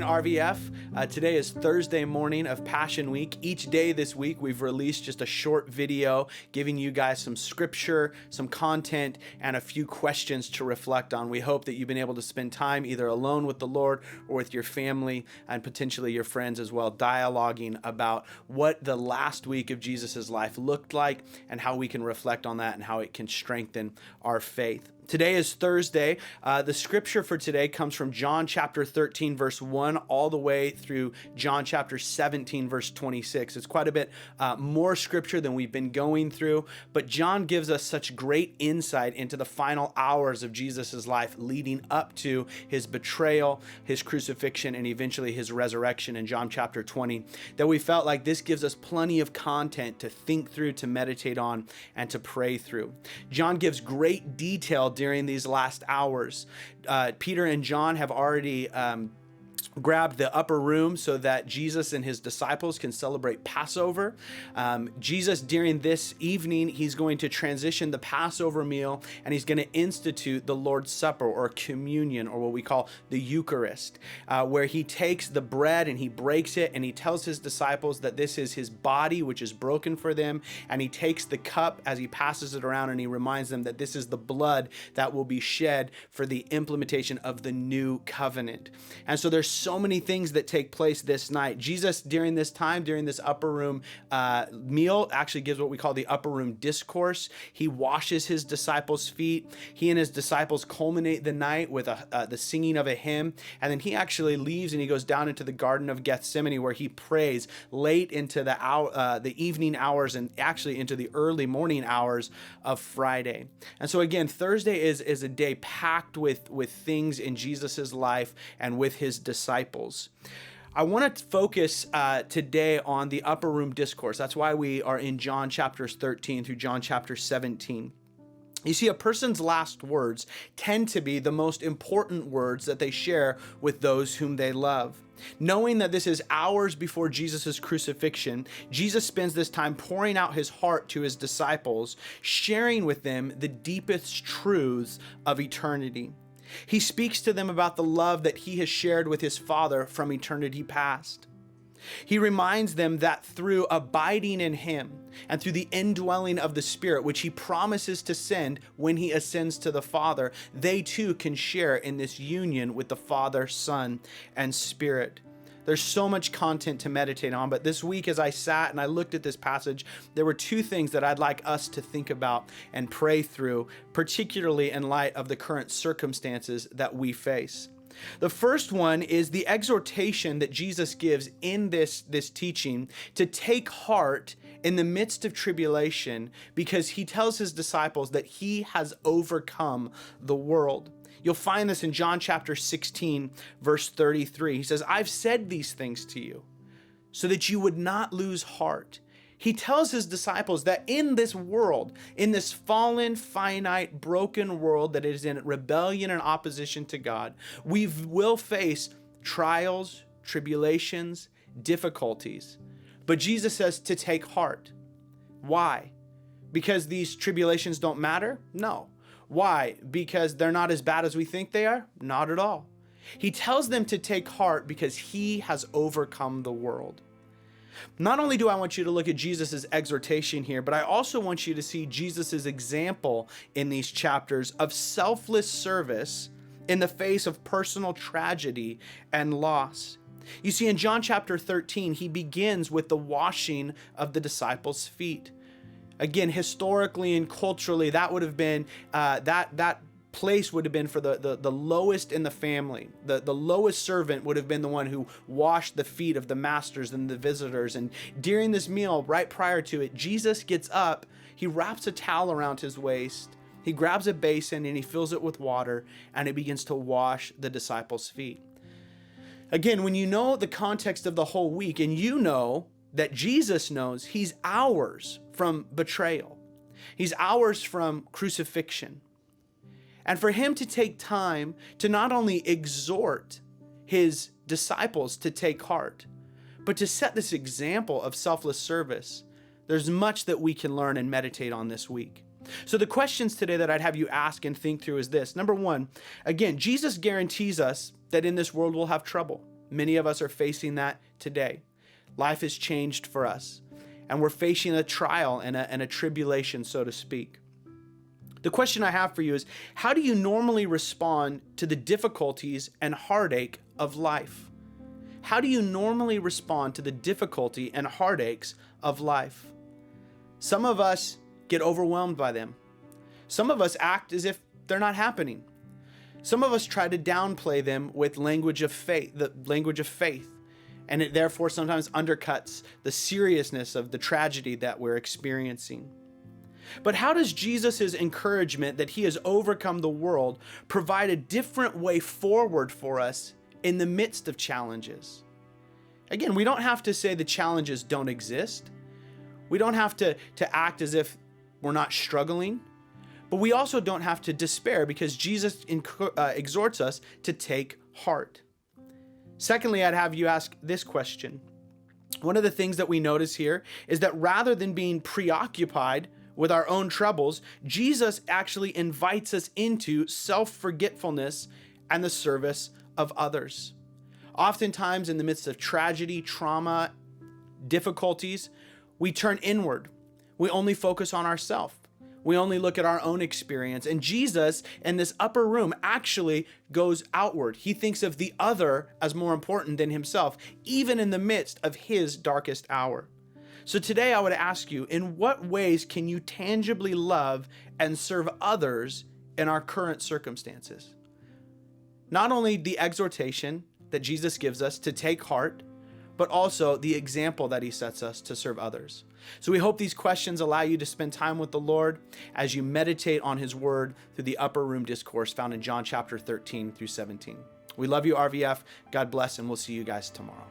morning, RVF. Today is Thursday morning of Passion Week. Each day this week, we've released just a short video giving you guys some scripture, some content, and a few questions to reflect on. We hope that you've been able to spend time either alone with the Lord or with your family and potentially your friends as well, dialoguing about what the last week of Jesus's life looked like and how we can reflect on that and how it can strengthen our faith. Today is Thursday. The scripture for today comes from John chapter 13, verse 1, all the way through John chapter 17, verse 26. It's quite a bit more scripture than we've been going through, but John gives us such great insight into the final hours of Jesus's life leading up to his betrayal, his crucifixion, and eventually his resurrection in John chapter 20, that we felt like this gives us plenty of content to think through, to meditate on, and to pray through. John gives great detail during these last hours. Peter and John have already grabbed the upper room so that Jesus and his disciples can celebrate Passover. Jesus, during this evening, he's going to transition the Passover meal and he's going to institute the Lord's Supper or communion, or what we call the Eucharist, where he takes the bread and he breaks it and he tells his disciples that this is his body, which is broken for them. And he takes the cup as he passes it around and he reminds them that this is the blood that will be shed for the implementation of the new covenant. And so there's so many things that take place this night. Jesus, during this time, during this upper room meal, actually gives what we call the upper room discourse. He washes his disciples' feet. He and his disciples culminate the night with the singing of a hymn. And then he actually leaves and he goes down into the Garden of Gethsemane, where he prays late into the evening hours and actually into the early morning hours of Friday. And so again, Thursday is a day packed with things in Jesus's life and with his disciples. I want to focus today on the upper room discourse. That's why we are in John chapters 13 through John chapter 17. You see, a person's last words tend to be the most important words that they share with those whom they love. Knowing that this is hours before Jesus' crucifixion, Jesus spends this time pouring out his heart to his disciples, sharing with them the deepest truths of eternity. He speaks to them about the love that he has shared with his Father from eternity past. He reminds them that through abiding in him and through the indwelling of the Spirit, which he promises to send when he ascends to the Father, they too can share in this union with the Father, Son, and Spirit. There's so much content to meditate on, but this week as I sat and I looked at this passage, there were two things that I'd like us to think about and pray through, particularly in light of the current circumstances that we face. The first one is the exhortation that Jesus gives in this teaching to take heart in the midst of tribulation, because he tells his disciples that he has overcome the world. You'll find this in John chapter 16, verse 33. He says, "I've said these things to you so that you would not lose heart." He tells his disciples that in this world, in this fallen, finite, broken world that is in rebellion and opposition to God, we will face trials, tribulations, difficulties. But Jesus says to take heart. Why? Because these tribulations don't matter? No. Why? Because they're not as bad as we think they are? Not at all. He tells them to take heart because he has overcome the world. Not only do I want you to look at Jesus' exhortation here, but I also want you to see Jesus' example in these chapters of selfless service in the face of personal tragedy and loss. You see, in John chapter 13, he begins with the washing of the disciples' feet. Again, historically and culturally, that would have been that place would have been for the lowest in the family. The lowest servant would have been the one who washed the feet of the masters and the visitors. And during this meal, right prior to it, Jesus gets up, he wraps a towel around his waist, he grabs a basin and he fills it with water, and he begins to wash the disciples' feet. Again, when you know the context of the whole week, and you know that Jesus knows he's hours from betrayal, he's hours from crucifixion. And for him to take time to not only exhort his disciples to take heart, but to set this example of selfless service, there's much that we can learn and meditate on this week. So the questions today that I'd have you ask and think through is this. Number one, again, Jesus guarantees us that in this world we'll have trouble. Many of us are facing that today. Life has changed for us, and we're facing a trial and a tribulation, so to speak. The question I have for you is, how do you normally respond to the difficulties and heartache of life? How do you normally respond to the difficulty and heartaches of life? Some of us get overwhelmed by them. Some of us act as if they're not happening. Some of us try to downplay them with language of faith, the language of faith, and it therefore sometimes undercuts the seriousness of the tragedy that we're experiencing. But how does Jesus' encouragement that he has overcome the world provide a different way forward for us in the midst of challenges? Again, we don't have to say the challenges don't exist. We don't have to act as if we're not struggling. But we also don't have to despair, because Jesus exhorts us to take heart. Secondly, I'd have you ask this question. One of the things that we notice here is that rather than being preoccupied with our own troubles, Jesus actually invites us into self-forgetfulness and the service of others. Oftentimes in the midst of tragedy, trauma, difficulties, we turn inward. We only focus on ourselves. We only look at our own experience. And Jesus in this upper room actually goes outward. He thinks of the other as more important than himself, even in the midst of his darkest hour. So today I would ask you, in what ways can you tangibly love and serve others in our current circumstances? Not only the exhortation that Jesus gives us to take heart, but also the example that he sets us to serve others. So we hope these questions allow you to spend time with the Lord as you meditate on his word through the upper room discourse found in John chapter 13 through 17. We love you, RVF. God bless, and we'll see you guys tomorrow.